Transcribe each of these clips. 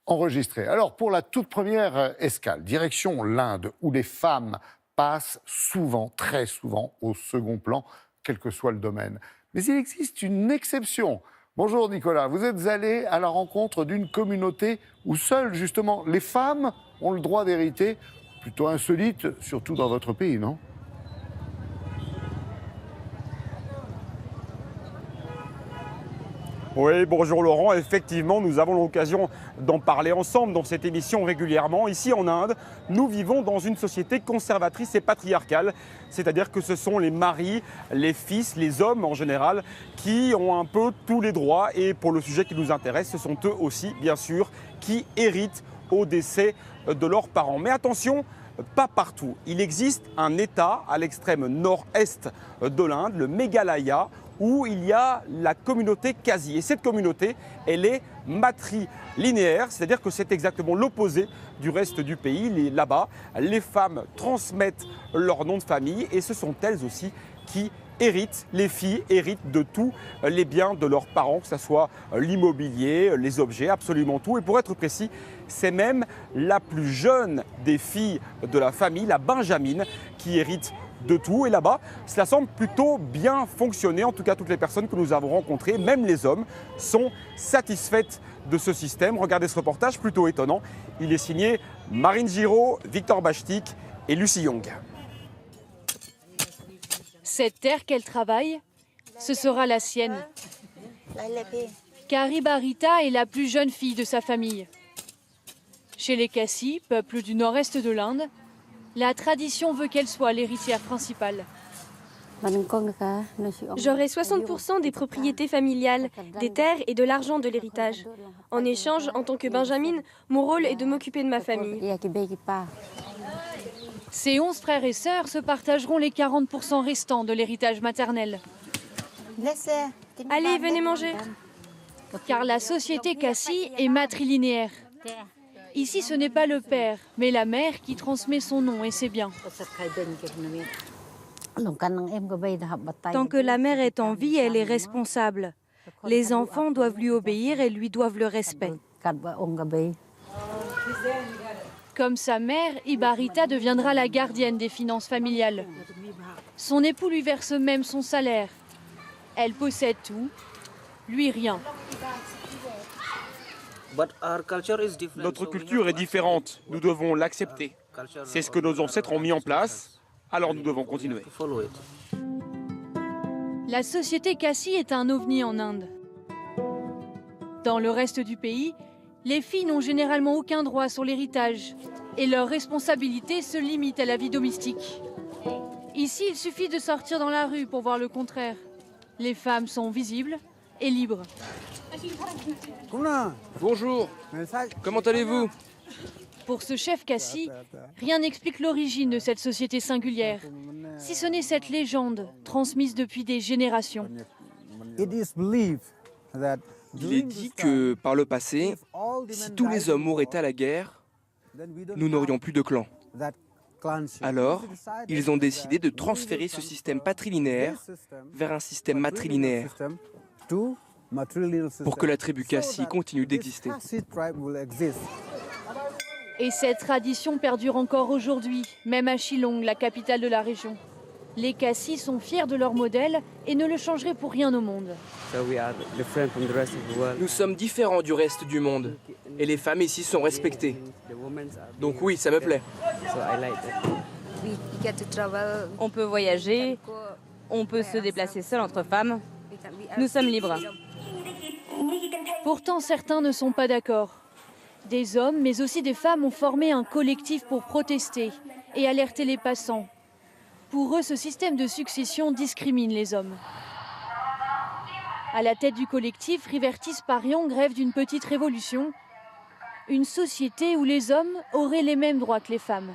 Enregistré. Alors, pour la toute première escale, direction l'Inde, où les femmes passent souvent, très souvent, au second plan, quel que soit le domaine. Mais il existe une exception. Bonjour Nicolas, vous êtes allé à la rencontre d'une communauté où seules, justement, les femmes ont le droit d'hériter. Plutôt insolite, surtout dans votre pays, non ? Oui, bonjour Laurent. Effectivement, nous avons l'occasion d'en parler ensemble dans cette émission régulièrement. Ici en Inde, nous vivons dans une société conservatrice et patriarcale. C'est-à-dire que ce sont les maris, les fils, les hommes en général qui ont un peu tous les droits. Et pour le sujet qui nous intéresse, ce sont eux aussi, bien sûr, qui héritent au décès de leurs parents. Mais attention, pas partout. Il existe un État à l'extrême nord-est de l'Inde, le Meghalaya, où il y a la communauté Khasi. Et cette communauté, elle est matrilinéaire, c'est-à-dire que c'est exactement l'opposé du reste du pays. Là-bas, les femmes transmettent leur nom de famille et ce sont elles aussi qui héritent, les filles héritent de tous les biens de leurs parents, que ce soit l'immobilier, les objets, absolument tout. Et pour être précis, c'est même la plus jeune des filles de la famille, la Benjamine, qui hérite de tout. Et là-bas, cela semble plutôt bien fonctionner. En tout cas, toutes les personnes que nous avons rencontrées, même les hommes, sont satisfaites de ce système. Regardez ce reportage plutôt étonnant. Il est signé Marine Giraud, Victor Bachtik et Lucie Young. Cette terre qu'elle travaille, ce sera la sienne. Car Ibarita est la plus jeune fille de sa famille. Chez les Khasi, peuple du nord-est de l'Inde, la tradition veut qu'elle soit l'héritière principale. J'aurai 60% des propriétés familiales, des terres et de l'argent de l'héritage. En échange, en tant que Benjamine, mon rôle est de m'occuper de ma famille. Ses 11 frères et sœurs se partageront les 40% restants de l'héritage maternel. Allez, venez manger. Car la société Khasi est matrilinéaire. Ici, ce n'est pas le père, mais la mère qui transmet son nom et ses biens. Tant que la mère est en vie, elle est responsable. Les enfants doivent lui obéir et lui doivent le respect. Comme sa mère, Ibarita deviendra la gardienne des finances familiales. Son époux lui verse même son salaire. Elle possède tout, lui rien. Notre culture est différente, nous devons l'accepter. C'est ce que nos ancêtres ont mis en place, alors nous devons continuer. La société Khasi est un ovni en Inde. Dans le reste du pays, les filles n'ont généralement aucun droit sur l'héritage et leurs responsabilités se limitent à la vie domestique. Ici, il suffit de sortir dans la rue pour voir le contraire. Les femmes sont visibles et libres. Bonjour, comment allez-vous? Pour ce chef Khasi, rien n'explique l'origine de cette société singulière, si ce n'est cette légende transmise depuis des générations. Il est dit que, par le passé, si tous les hommes mouraient à la guerre, nous n'aurions plus de clan. Alors, ils ont décidé de transférer ce système patrilinéaire vers un système matrilinéaire pour que la tribu Khasi continue d'exister. Et cette tradition perdure encore aujourd'hui, même à Shillong, la capitale de la région. Les Khasi sont fiers de leur modèle et ne le changeraient pour rien au monde. Nous sommes différents du reste du monde et les femmes ici sont respectées. Donc oui, ça me plaît. On peut voyager, on peut se déplacer seul entre femmes. Nous sommes libres. Pourtant, certains ne sont pas d'accord. Des hommes, mais aussi des femmes ont formé un collectif pour protester et alerter les passants. Pour eux, ce système de succession discrimine les hommes. À la tête du collectif, Rivertis Pariong rêve d'une petite révolution. Une société où les hommes auraient les mêmes droits que les femmes.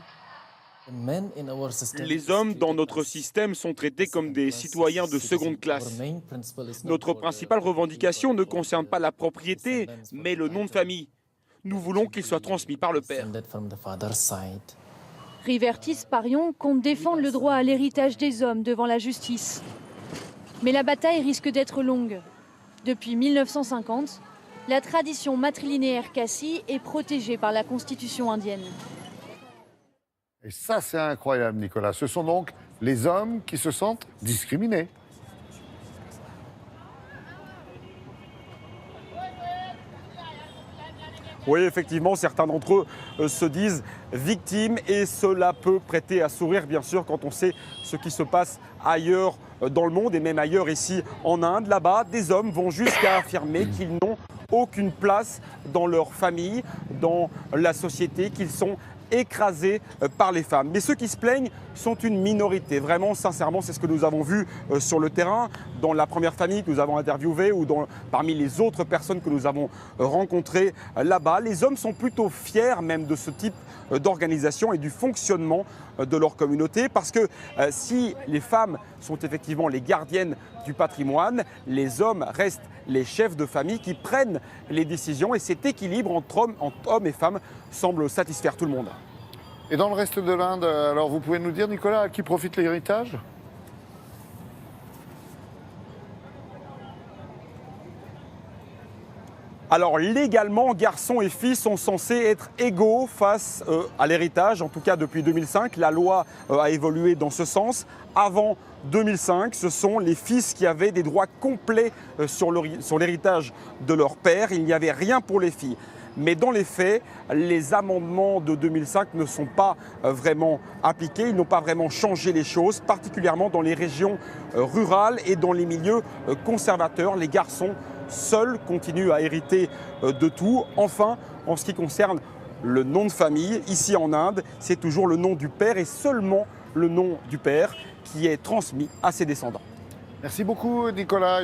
Les hommes dans notre système sont traités comme des citoyens de seconde classe. Notre principale revendication ne concerne pas la propriété, mais le nom de famille. Nous voulons qu'il soit transmis par le père. Rivertis Pariong compte défendre le droit à l'héritage des hommes devant la justice. Mais la bataille risque d'être longue. Depuis 1950, La tradition matrilinéaire Kasi est protégée par la constitution indienne. Et ça, c'est incroyable, Nicolas. Ce sont donc les hommes qui se sentent discriminés. Oui, effectivement, certains d'entre eux se disent victimes et cela peut prêter à sourire, bien sûr, quand on sait ce qui se passe ailleurs dans le monde et même ailleurs ici en Inde. Là-bas, des hommes vont jusqu'à affirmer qu'ils n'ont aucune place dans leur famille, dans la société, qu'ils sont écrasés par les femmes. Mais ceux qui se plaignent sont une minorité. Vraiment, sincèrement, c'est ce que nous avons vu sur le terrain, dans la première famille que nous avons interviewée ou parmi les autres personnes que nous avons rencontrées là-bas. Les hommes sont plutôt fiers même de ce type d'organisation et du fonctionnement de leur communauté parce que si les femmes sont effectivement les gardiennes du patrimoine, les hommes restent les chefs de famille qui prennent les décisions et cet équilibre entre hommes et femmes semble satisfaire tout le monde. Et dans le reste de l'Inde, alors vous pouvez nous dire, Nicolas, à qui profite l'héritage ? Alors légalement, garçons et filles sont censés être égaux face à l'héritage, en tout cas depuis 2005. La loi a évolué dans ce sens. Avant 2005, ce sont les fils qui avaient des droits complets sur l'héritage de leur père. Il n'y avait rien pour les filles. Mais dans les faits, les amendements de 2005 ne sont pas vraiment appliqués. Ils n'ont pas vraiment changé les choses, particulièrement dans les régions rurales et dans les milieux conservateurs. Les garçons seuls continuent à hériter de tout. Enfin, en ce qui concerne le nom de famille, ici en Inde, c'est toujours le nom du père et seulement le nom du père qui est transmis à ses descendants. Merci beaucoup, Nicolas.